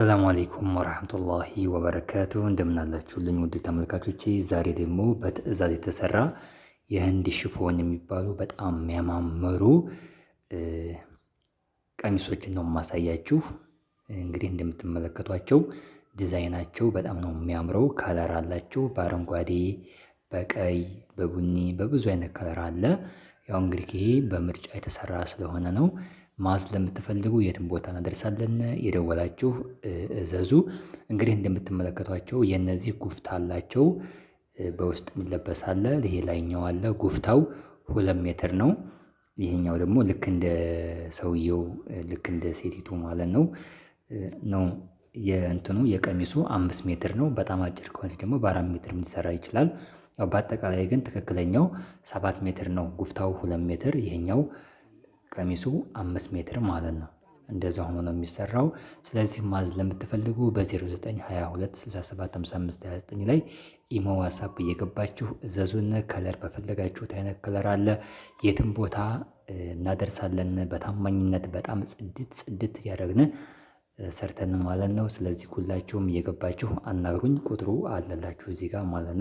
ሰላሙ አለይኩም ወራህመቱላሂ ወበረካቱ እንደምን አላችሁልኝ ውድ ተመልካቾቼ። ዛሬ ደግሞ በትዕዛዝ የተሰራ የህንድ ሽፎን የሚባሉ በጣም የሚያማምሩ ቀሚሶችን ነው የማሳያችሁ። እንግዲህ እንደምትመለከቷቸው ዲዛይናቸው በጣም ነው የሚያምረው። ከለር አላቸው በአረንጓዴ፣ በቀይ፣ በቡኒ በብዙ አይነት ከለር አለ። ያው እንግዲህ ይሄ በምርጫ የተሰራ ስለሆነ ነው። ማዝ ለምትፈልጉ የትም ቦታ እናደርሳለን። የደወላችሁ እዘዙ። እንግዲህ እንደምትመለከቷቸው የነዚህ ጉፍታ አላቸው። በውስጥ የሚለበስ አለ። ይሄ ላይኛው አለ። ጉፍታው 2 ሜትር ነው። ይሄኛው ደግሞ ልክ እንደ ሰውየው ልክ እንደ ሴቲቱ ማለት ነው ነው የእንትኑ የቀሚሱ 5 ሜትር ነው። በጣም አጭር ከሆነች ደግሞ በ4 ሜትር ሊሰራ ይችላል። ያው በአጠቃላይ ግን ትክክለኛው 7 ሜትር ነው። ጉፍታው 2 ሜትር፣ ይሄኛው ቀሚሱ 5 ሜትር ማለት ነው። እንደዛ ሆኖ ነው የሚሰራው። ስለዚህ ማዝ ለምትፈልጉ በ0922675529 ላይ ኢሞ፣ ዋትስአፕ እየገባችሁ እዘዙን። ከለር በፈለጋችሁት አይነት ከለር አለ። የትም ቦታ እናደርሳለን በታማኝነት በጣም ጽድት እያደረግን ሰርተን ማለት ነው። ስለዚህ ሁላችሁም እየገባችሁ አናግሩኝ። ቁጥሩ አለላችሁ እዚህ ጋር ማለት ነው።